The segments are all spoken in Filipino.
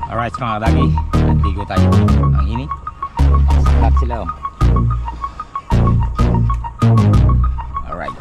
Alright mga kadagi, nandigo tayo. Ang init. Lahat sila oh. Alright.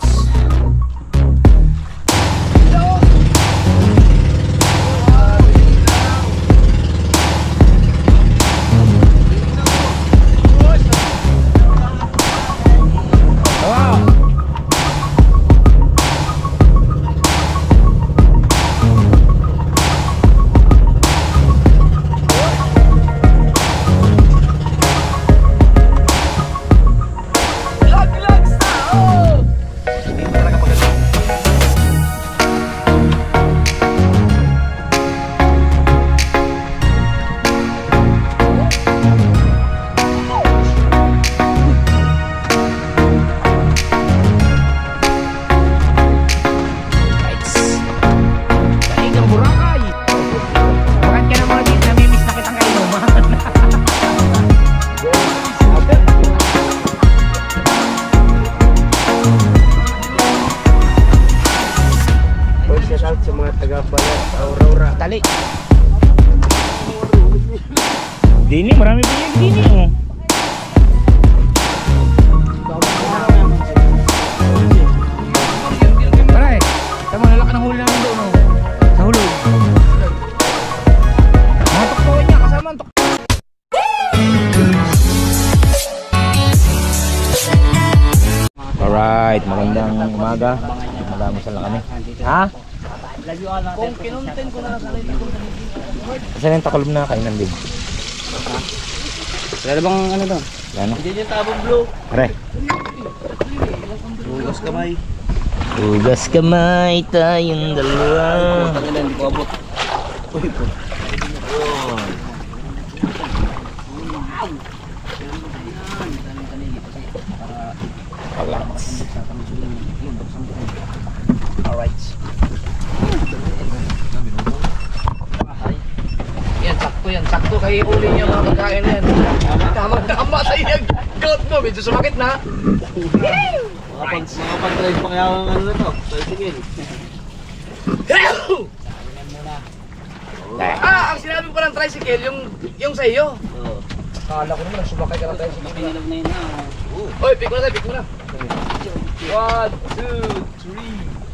Sa mga taga-balat, Aurora. Tali. Dini, marami pa yung dini oh. Paray, tama nalaki ng huli namin doon oh. Sa hulog. Mga tuktuin niya, kasama ang tuktuin. Alright, magandang umaga. Malamusan lang kami. Ha? Kung kinuntin ko na sa ito. Saan yung takalob na kainan din? Wala bang ano doon? Ano? Hindi yung tabong blue. Aray. Hugas kamay. Hugas kamay tayong dalawa. Hindi ko abot. Uy po. Relax. Alright. Yan, sakto yan. Sakto kayo uli niyo mga pagkain yan. Tama sa iyag. Goat mo, medyo sumakit na. Makapag-drive pa kaya ang ano na to. Tricycle. Ang sinabi ko ng tricycle, yung sa iyo. Oo. Kala ko naman, sumakay ka ng tricycle. Pinilag na yun na. Oy, pick mo na tayo, pick mo na. 1, 2, 3.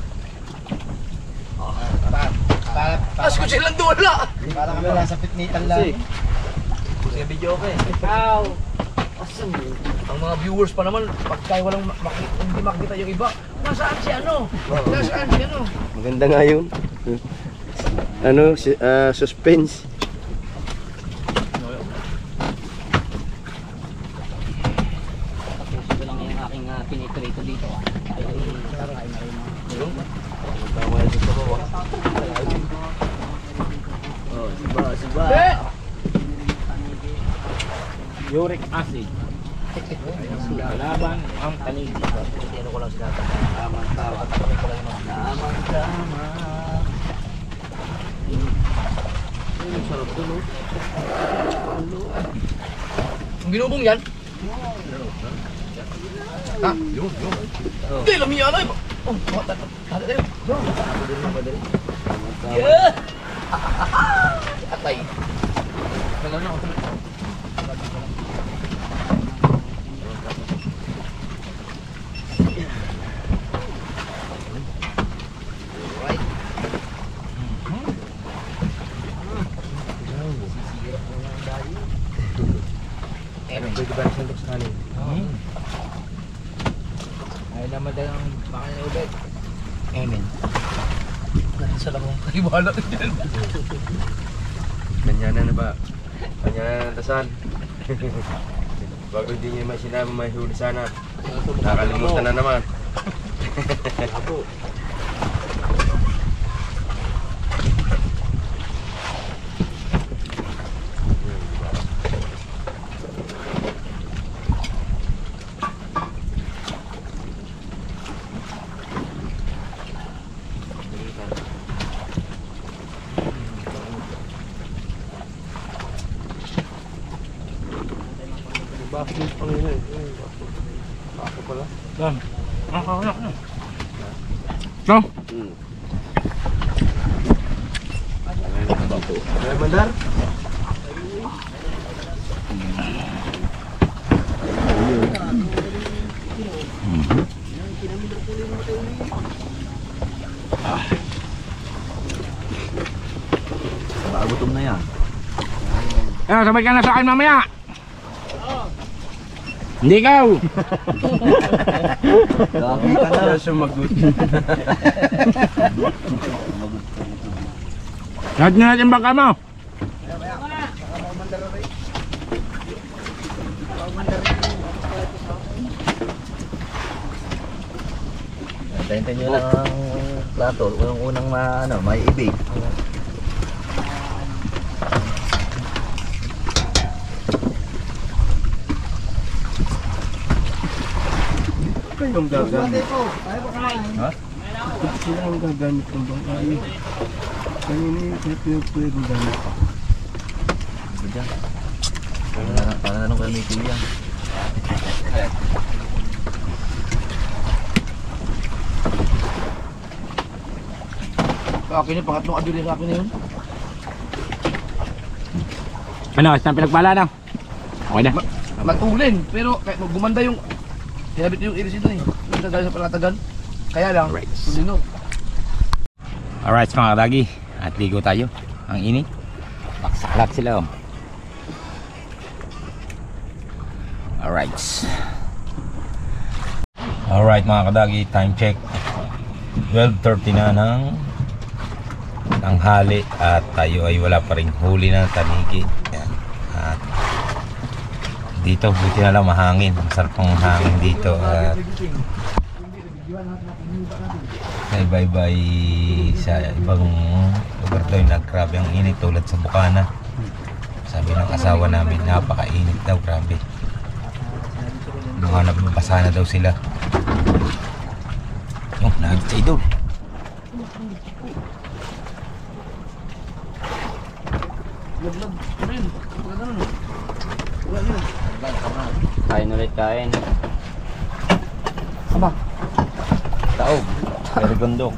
As ko silang dula. Para kami nasa pitnitan lang. Sige, video ko eh. Ikaw. Awesome. Ang mga viewers pa naman, pagka walang hindi makita yung iba, nasaan si ano? Nasaan si ano? Maganda nga yun. Ano, suspense. Tapos ko lang yung aking pinitrito dito. Ay, kakain na rin mga. Tama yun sa baba. Oh, siba. Uric acid. Laban ang tanig. Ano ko lang sinata. Tama. Tama. Ang sarap to, no? Ang binubong yan? Ha? Yun. Hindi, lami yan ay. Oh, tata tayo. Yeah! Atay. Wala na ako. Pwede ba nasan sa kanin? Ay naman tayo ng makain na ulit. Amen. Nasa lang akong kaliwala din. Ganyan na ba? Ganyan na dasal. Bago hindi niya may sinabi, may huli sana. Nakalimutan na naman. Bakit yung Panginoon? Ako pala. Dan. Nakakayak na. So? Ay, mandar? Gutom na yan. Sabay ka na sa akin mamaya. Hindi ikaw. Lagi ka na. Sumagot. Lahat na natin baka mo. Tayin-tayin nyo lang ang plato. Unang-unang may ibig. Kayong gagamit. Ha? Sila ang gagamit ng bangkayo. Kanina yung pwedeng gamit. Ito dyan. Para na nung kayo may kuya. Akin yung pangatlong aduli sa akin na yun. Ano, saan pinagpala na? Okay na. Matulin, pero kahit gumanda yung hinabit yung iris ito eh. Yung dahil sa palatagan. Kaya lang, Alright. tulino. Alright mga kadagi, at ligo tayo. Ang init. Paksalat sila oh. Alright. Alright mga kadagi, time check. 12:30 na ng tanghali at tayo ay wala pa ring huli ng tanigi. Yan. At dito buti na lang mahangin. Masarap ang hangin dito at say bye-bye sa ibang lugar daw na grabe ang init tulad sa Bukana. Sabi ng asawa namin napakainit daw, grabe. Mga nabasa na daw sila. Yung nagit sa idol. Laglag. Rin. Wala na nun. Wala na yun. Kain ulit kain. Aba. Taog. Pero gondok.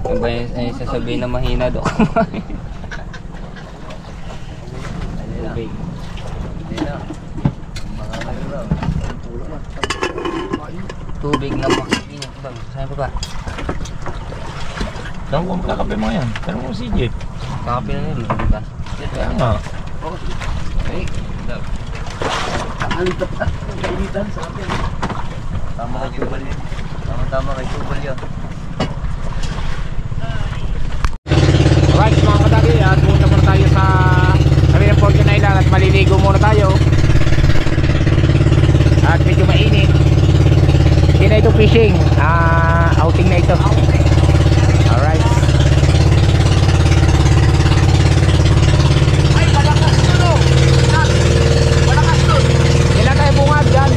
Ano ba yung sasabihin na mahina do? Tubig na makikinig ba? Saan pa ba? Saan kung kakapin mo yan? Tanong mo si Jeff. Kakapi na nila, di ba? Kaya nga. Okay. Ang lipat at ang kainitan sa akin. Tama kay Jubal yun. Tama kay Jubal yun. Alright mga kadagi, at punta muna tayo sa Marina Fortune Island at maliligo muna tayo. At medyo mainit. Hindi na ito fishing, outing na ito. Alright. Ay, malakas to no. Malakas to. Kailan tayo bungad dyan?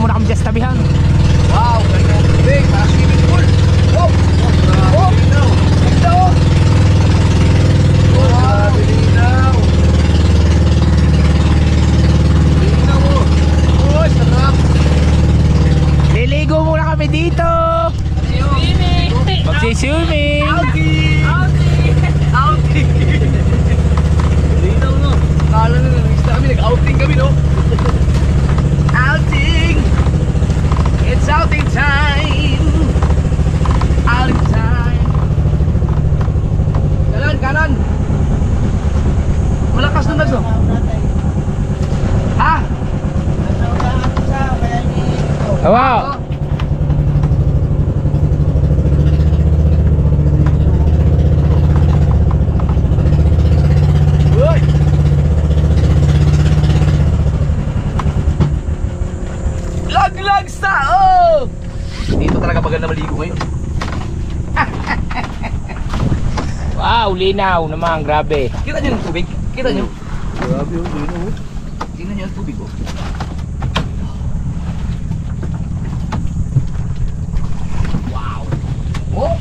muna kami dyan sa tabihan. Wow, ganda ng tubig. Parang swimming pool. Wow! Wow! Linaw! Linaw! Wow! Linaw! Linaw mo! Oh, sarap! Liligo muna kami dito. Swimming! Magsiswimming. Outing! Outing! Outing! Linaw no? Kala na nag-isla kami, nag-outing kami no? Outing! It's outing time! Outing time! Kanan, kanan! Malakas na nagso. Ha? Wow. Uy! Lag-lag sa! Oh! Dito talaga maganda maligo ngayon. Wow, linaw naman, grabe. Kita nyo yung tubig? Kita nyo? Grabe yung linaw. Tingnan nyo yung tubig oh. Wow! Oh!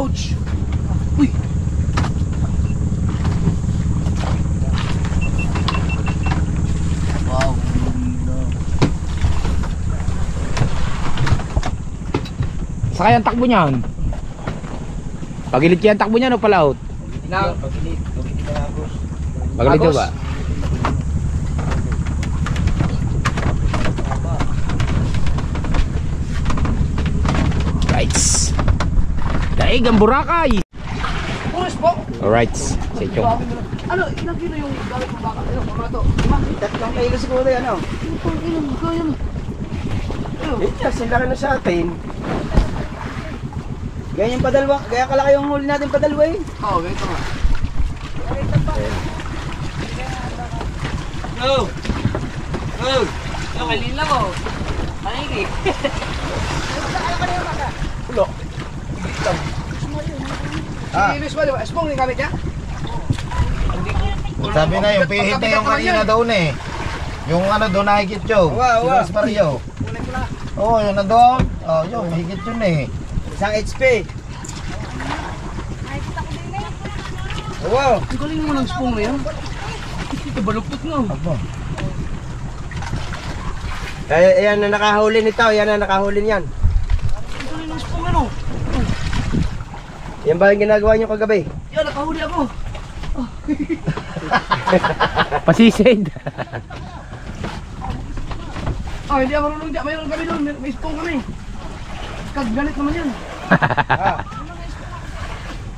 Ouch! Uy! Wow! Sa kaya ang takbo niyan? Pagilid kaya ang takbo niyan o palaut? Now, Pagilid Agos. ba? Right. Daig ang Boracay. puros po! Alright, sa ichong. Ano, ilang kilo yung gamit ng baka? Ano, mga to? 3 kilo siguro yan, ano? Ilang kilo yan? Kasi laki na sa atin. Ganyan padalwa, gaya kalaki yung huli natin padalwa eh. Oo, ganito nga. Go! Go! Kalila mo. Panigi. Ah. Ilis mo, di ba? Espong yung gamit niya? Sabi na yung pihit na yung kanina doon eh. Yung ano doon nakikit yun. Si Luis Mario. Oo, yung nandoon. Oo, yun, mahigit yun eh. Isang HP. Wow! Ang galing mo ng espong na yan. Ito, baluktot nga. Aba. Ayan na nakahuli nito, yan na nakahuli niyan. Ang galing ng espong ano. Yan ba yung ginagawa niyo kagabi? Yan, nakahuli ako. Pasisid. Ah, hindi ako marunong dyan. Mayroon kami doon. May espong kami. Kagganit naman yan.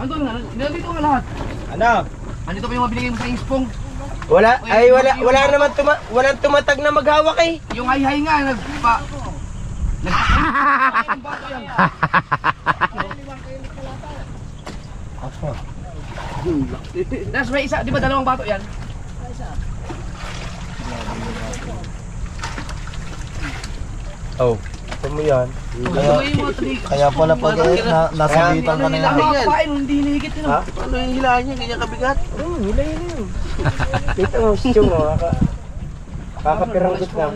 Andun nga, nandito nga lahat. Ano? Andito pa yung mga binigay mo sa espong. Wala naman walang tumatag na maghawak eh. Yung hay-hay nga, nagpa... Apa? Tapos may isa, di ba dalawang bato yan? Oh, ito mo yan. Kaya pala pag nasabitan ka na yan. Nakakapain, hindi hinihigit yun. Ha? Ano yung hilaan niya? Ganyan kabigat? Oo, hilahin na yun. Dito mo, siyo mo. Kakapiranggot na.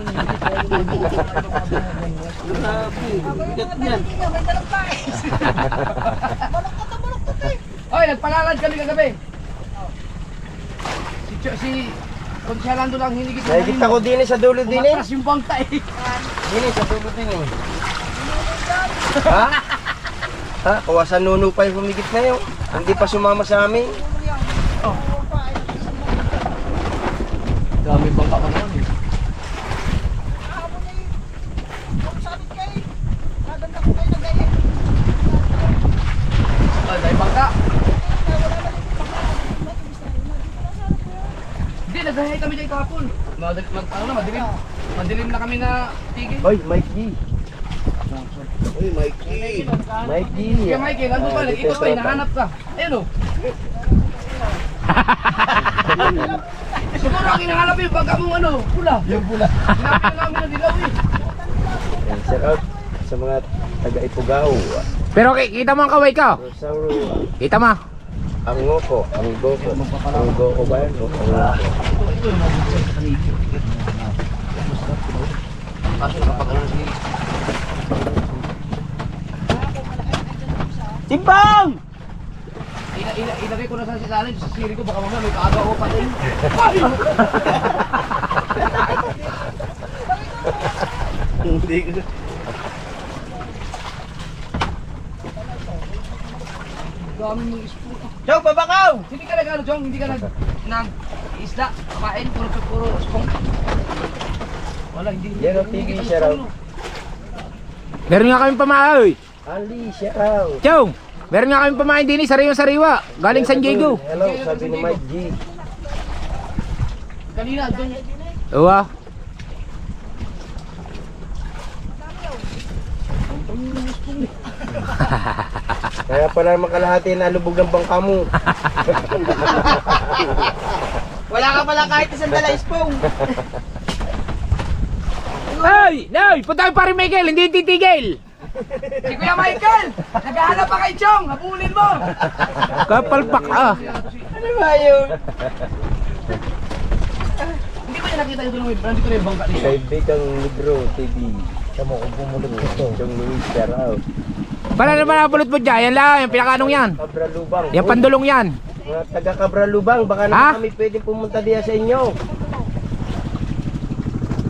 Bigat niyan. Oy, nagpalalad kami kagabi. Si Konsyalando lang hinigit. Nakikita ko din sa dulo din eh. Kumatras yung bangka eh. Din sa dulo din eh. Ha? Ha? Kawasan nuno pa yung humigit na yun. Hindi pa sumama sa amin. Dami bangka ka naman eh. Dahil bangka. Hindi, naghahay kami dyan kahapon. Madilim na kami na tigil. Hoy, Mike G. Uy, Mikey. Mike G. Kaya Mikey, nandun pa, nag-ikot pa, hinahanap ka. Ayun o. Siguro ang hinahanap yung bangka mong ano, pula. Yung pula. Hinapin namin na dilaw eh. Shout out sa mga taga-Ipugao. Pero kita mo ang kaway ko. Rosauro. Kita mo. Ang ngoko. Ang goko. Ang goko ba yun? Ang ngoko. Kaso nakapagano si... Timbang! Ilagay ko na sa ilalim sa siri ko, baka mamaya may kaaga ako pa rin. Hindi ko. Dami mong spoon. Chong, babakaw! Hindi ka nag-ano, Chong? Hindi ka nag-isda? Kain, puro spoon. Wala, hindi. Yan ang TV siya raw. Meron nga kami pamahay. Ali, siya raw. Chong, meron nga kami pamahay din sariwa-sariwa. Galing San Diego. Hello, sabi ni Mike G. Kanina, doon. Uwa. Kaya pala makalahati na lubog ng bangka mo. Wala ka pala kahit isang dala spoon. Ay! Nay! Punta kay pare Michael, hindi titigil! Si Kuya Michael! Naghahanap pa kay Chong! Habulin mo! Kapalpak ah! Ano ba yun? Hindi ko niya nakita yung tulong. Hindi ko na yung bangka dito. Kaibigang Negro TV. Siya mo kung pumulot ito. Chong Luis, siya raw. Para naman napulot mo dyan, yan lang, yung pinakanong yan. Cabra Lubang. Yung pandulong yan. Mga taga Cabra Lubang, baka Ha? naman kami pwedeng pumunta diya sa inyo.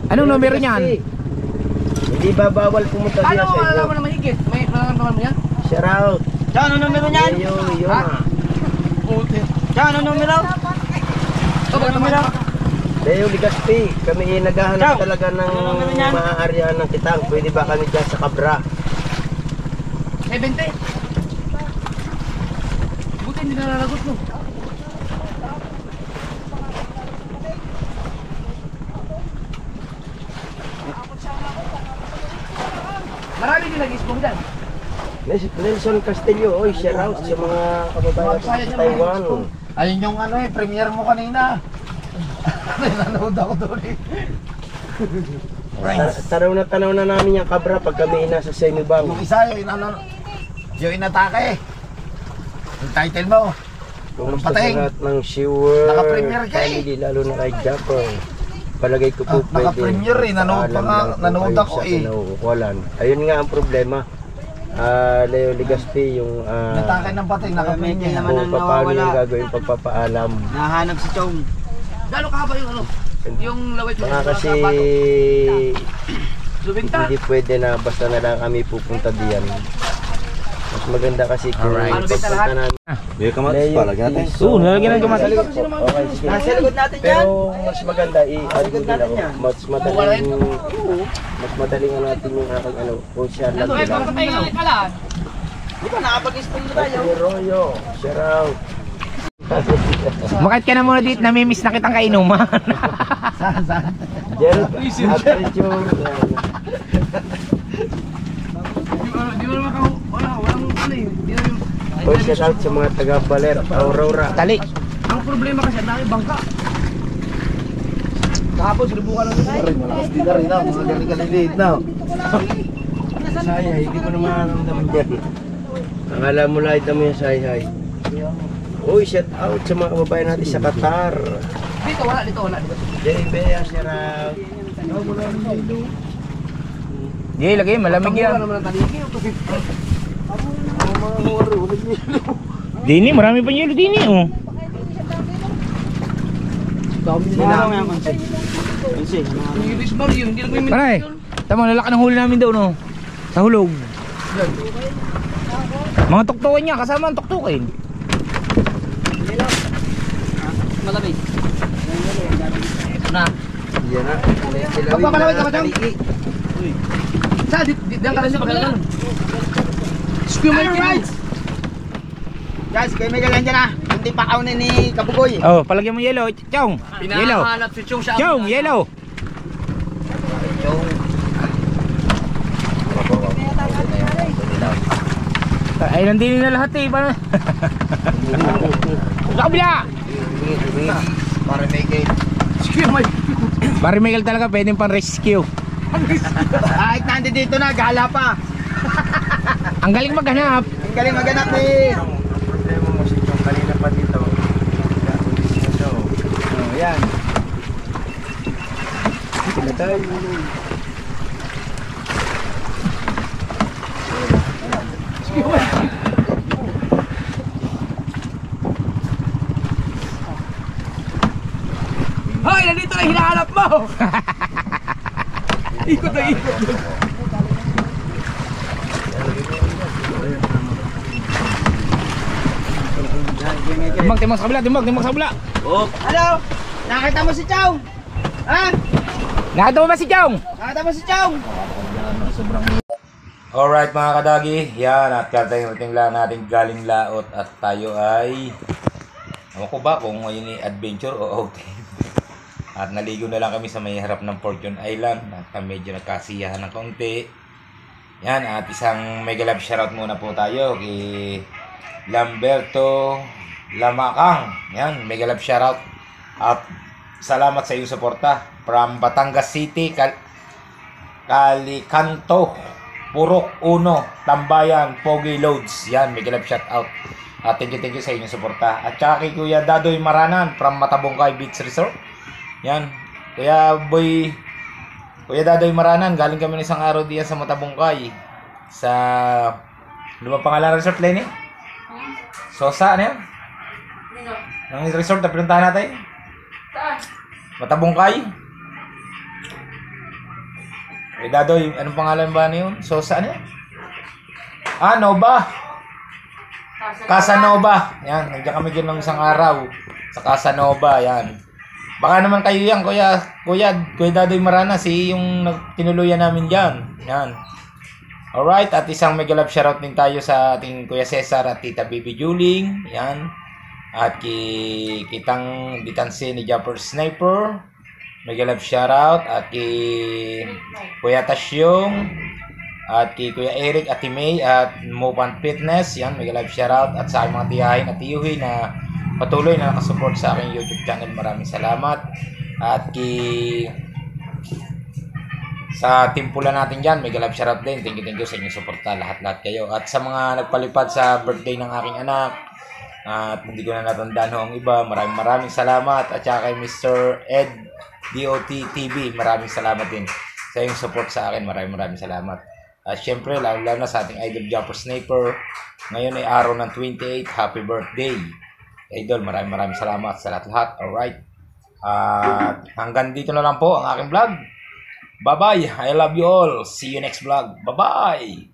Anong numero niyan? Hindi ba bawal pumunta diya Ano, sa inyo? alam mo na mahigit? May nararamdaman mo yan? Shout out. Chong, ano numero niyan? Yo, Ha? Chong, ano numero? Ito ba numero? Leo Ligaspi, kami naghahanap talaga ng maaarihan ng kitang. Pwede ba kami dyan sa Cabra? 70. Buti hindi na nalagot mo. Marami din nag-ispong dyan. Nelson Castillo, oy, shout out sa mga kababayan sa Taiwan. Ayun yung ano premiere mo kanina. Nanood ako doon eh. Tanaw na namin yung Cabra pag kami nasa Semibang. Yung isa yung inatake. Yung title mo. Kumusta sa Patay. lahat ng Shiwer Naka-premiere ka eh. family, lalo na kay Japon. Palagay ko po pwede. Naka-premiere eh. Nanood pa paalam nga. lang po Nanood kayo ako sa eh. kinauukulan. Ayun nga ang problema. Leo Ligaspi, yung Inatake ng patay. Naka-premiere. kung paano yung gagawin pagpapaalam. Nahanap si Chong. Gano'n kahaba yung ano? Yung lawit mo. Mga kasi Subinta. hindi pwede na basta na lang kami pupunta diyan. Mas maganda kasi kung Alright. pagpunta namin. May kamatis Leo pa, lagyan natin. Oo, nalagyan ng kamatis. Okay, sige. Nasa likod natin yan. Pero mas maganda i-add mo din ako. Mas madaling natin yung aking ano, kung siya lang Ay, nila. bakit tayo pala? Di ba nakapag-spoon na tayo? Si Royo, shout out. Makit ka na muna dito, namimiss na kitang kainuman. Gerald, adventure. Di mo naman walang ano eh. Di naman Oh, shout out sa mga taga Baler, Aurora. Tali. ang problema kasi ang dami bangka. Kahapon sinubukan lang nila. Malakas din na rin na. Mga galing-galing na. Sayay, hindi ko naman naramdaman yan. Akala mo light mo yung sayay. Uy, shout out sa mga kababayan natin sa Qatar. Dito wala, dito wala. Jerry Bea, shout out. Di, lagay, malamig Wala yan. naman ang taligi. Dini, marami pa yelo dini oh. Yung Luis Mario, hindi nagmimit. Pare, tama, lalaki ng huli namin daw no. Sa hulog. Mga tuktukan niya, kasama ang tuktukin. Malamig. Na. Yan na. Magpapalawit ka ba, Chong? Saan? Diyan ka rin siya pagkakalan. Squew my kids! Guys, kayo may galan dyan ah. Hindi pa kaunin ni Kabugoy. Oh, palagyan mo yellow. Chong, yellow. Pinahanap si Chong sa Chong, yellow. Ay, nandini na lahat eh. Paano? Sa kabila! Para may game. Squew my Pare Michael talaga pwedeng pang rescue. Kahit nandito na, gala pa. Ang galing maghanap. Ang galing maganap eh. Ang problema mo si Chong kanina pa dito. Oh, yan. Sila tayo. Ikot na ikot. Timbang sa kabila, timbang sa kabila. Hello? Nakita mo si Chow? Ha? Nakita mo ba si Chong? Nakita mo si Chow? Alright mga kadagi, yan at karating lang natin galing laot at tayo ay ewan ko ba kung ngayon ay adventure o outing. At naligo na lang kami sa may harap ng Fortune Island at medyo nagkasiyahan ng konti. Yan at isang mega love shoutout muna po tayo kay Lamberto Lamakang. Yan, mega love shoutout at salamat sa iyong suporta from Batangas City, Calicanto, Purok Uno, Tambayan, Pogi Loads. Yan, mega love shoutout. At thank you sa inyong suporta. At saka kay Kuya Dadoy Maranan from Matabungkay Beach Resort. Yan, Kuya Dadoy Maranan, galing kami ng isang araw diyan sa Matabungkay. Sa, ano ba pangalan ng resort, Lenny? Sosa, ano yan? Ang resort na pinuntahan natin? Matabungkay? Kuya Dadoy, anong pangalan ba na yun? Sosa, ano yan? Ah, Nova. Casanova. Yan, nandiyan kami din ng isang araw sa Casanova, yan. Baka naman kayo yan, Kuya Dadoy Marana, yung tinuluyan namin diyan. Yan. Alright, at isang mega love shoutout din tayo sa ating Kuya Cesar at Tita Bibi Juling. Yan. At kitang Ditanse ni Japper Sniper. Mega love shoutout. At kay Kuya Tasyong. At kay Kuya Eric at May at Mopan Fitness. Yan, mega love shoutout. At sa aking mga tiyahin at tiyuhin na patuloy na nakasupport sa aking YouTube channel. Maraming salamat. At sa timpula natin dyan, mega love shoutout din. Thank you sa inyong suporta. Lahat kayo. At sa mga nagpalipad sa birthday ng aking anak, at hindi ko na natandaan ho ang iba, maraming salamat. At saka kay Mr. Ed DOT TV, maraming salamat din sa inyong support sa akin. Maraming salamat. At syempre, lalo na sa ating idol Japper Sniper, ngayon ay araw ng 28. Happy birthday idol, maraming salamat sa lahat. Alright, at hanggang dito na lang po ang aking vlog. Bye bye, I love you all. See you next vlog. Bye bye.